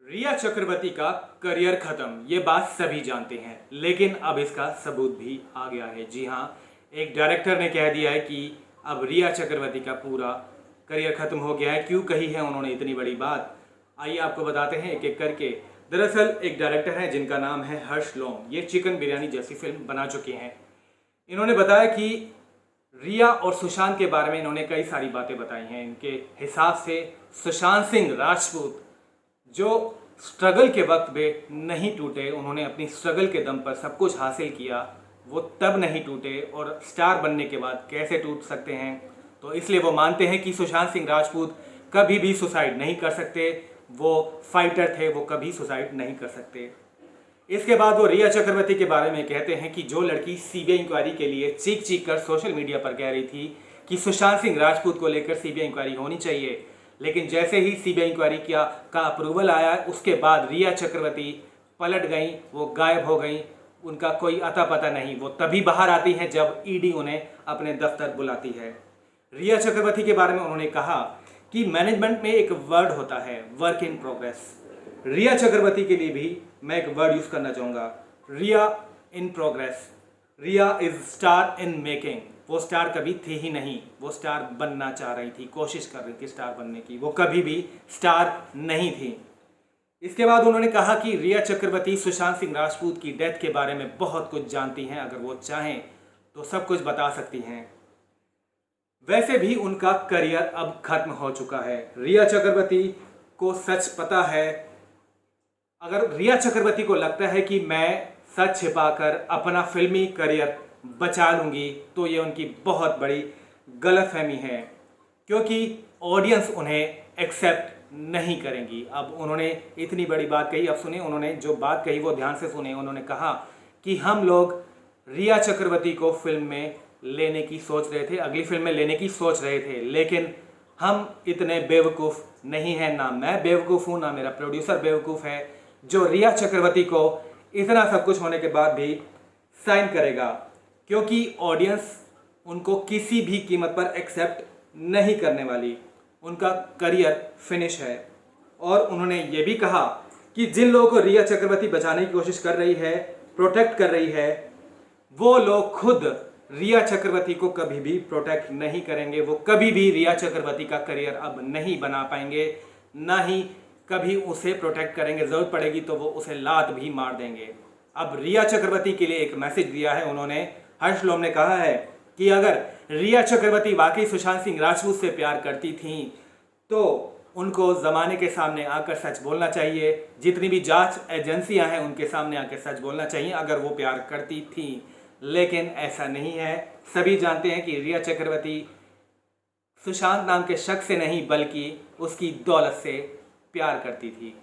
रिया चक्रवर्ती का करियर खत्म, ये बात सभी जानते हैं, लेकिन अब इसका सबूत भी आ गया है। जी हाँ, एक डायरेक्टर ने कह दिया है कि अब रिया चक्रवर्ती का पूरा करियर खत्म हो गया है। क्यों कही है उन्होंने इतनी बड़ी बात, आइए आपको बताते हैं एक एक करके। दरअसल एक डायरेक्टर हैं जिनका नाम है हर्ष लोम, ये चिकन बिरयानी जैसी फिल्म बना चुके हैं। इन्होंने बताया कि रिया और सुशांत के बारे में इन्होंने कई सारी बातें बताई हैं। इनके हिसाब से सुशांत सिंह राजपूत जो स्ट्रगल के वक्त में नहीं टूटे, उन्होंने अपनी स्ट्रगल के दम पर सब कुछ हासिल किया, वो तब नहीं टूटे और स्टार बनने के बाद कैसे टूट सकते हैं। तो इसलिए वो मानते हैं कि सुशांत सिंह राजपूत कभी भी सुसाइड नहीं कर सकते, वो फाइटर थे, वो कभी सुसाइड नहीं कर सकते। इसके बाद वो रिया चक्रवर्ती के बारे में कहते हैं कि जो लड़की सीबीआई इंक्वायरी के लिए चीख चीख कर सोशल मीडिया पर कह रही थी कि सुशांत सिंह राजपूत को लेकर सीबीआई इंक्वायरी होनी चाहिए, लेकिन जैसे ही सीबीआई इंक्वायरी का अप्रूवल आया, उसके बाद रिया चक्रवर्ती पलट गई, वो गायब हो गई, उनका कोई अता पता नहीं। वो तभी बाहर आती हैं जब ईडी उन्हें अपने दफ्तर बुलाती है। रिया चक्रवर्ती के बारे में उन्होंने कहा कि मैनेजमेंट में एक वर्ड होता है, वर्क इन प्रोग्रेस। रिया चक्रवर्ती के लिए भी मैं एक वर्ड यूज करना चाहूँगा, Riya in progress. Riya is star in making. वो स्टार कभी थी ही नहीं, वो स्टार बनना चाह रही थी, कोशिश कर रही थी स्टार बनने की, वो कभी भी स्टार नहीं थी। इसके बाद उन्होंने कहा कि रिया चक्रवर्ती सुशांत सिंह राजपूत की डेथ के बारे में बहुत कुछ जानती हैं, अगर वो चाहें तो सब कुछ बता सकती हैं। वैसे भी उनका करियर अब खत्म हो चुका है। रिया चक्रवर्ती को सच पता है। अगर रिया चक्रवर्ती को लगता है कि मैं सच छिपाकर अपना फिल्मी करियर बचा लूंगी, तो ये उनकी बहुत बड़ी गलतफहमी है, क्योंकि ऑडियंस उन्हें एक्सेप्ट नहीं करेंगी। अब उन्होंने इतनी बड़ी बात कही, अब सुने उन्होंने जो बात कही वो ध्यान से सुने। उन्होंने कहा कि हम लोग रिया चक्रवर्ती को फिल्म में लेने की सोच रहे थे, अगली फिल्म में लेने की सोच रहे थे, लेकिन हम इतने बेवकूफ़ नहीं हैं, ना मैं बेवकूफ़ हूँ, ना मेरा प्रोड्यूसर बेवकूफ़ है, जो रिया चक्रवर्ती को इतना सब कुछ होने के बाद भी साइन करेगा, क्योंकि ऑडियंस उनको किसी भी कीमत पर एक्सेप्ट नहीं करने वाली। उनका करियर फिनिश है। और उन्होंने ये भी कहा कि जिन लोगों को रिया चक्रवर्ती बचाने की कोशिश कर रही है, प्रोटेक्ट कर रही है, वो लोग खुद रिया चक्रवर्ती को कभी भी प्रोटेक्ट नहीं करेंगे। वो कभी भी रिया चक्रवर्ती का करियर अब नहीं बना पाएंगे, ना ही कभी उसे प्रोटेक्ट करेंगे। ज़रूरत पड़ेगी तो वो उसे लात भी मार देंगे। अब रिया चक्रवर्ती के लिए एक मैसेज दिया है उन्होंने। हर्ष लोम ने कहा है कि अगर रिया चक्रवर्ती वाकई सुशांत सिंह राजपूत से प्यार करती थीं तो उनको ज़माने के सामने आकर सच बोलना चाहिए। जितनी भी जांच एजेंसियां हैं उनके सामने आकर सच बोलना चाहिए अगर वो प्यार करती थीं, लेकिन ऐसा नहीं है। सभी जानते हैं कि रिया चक्रवर्ती सुशांत नाम के शख्स से नहीं बल्कि उसकी दौलत से प्यार करती थी।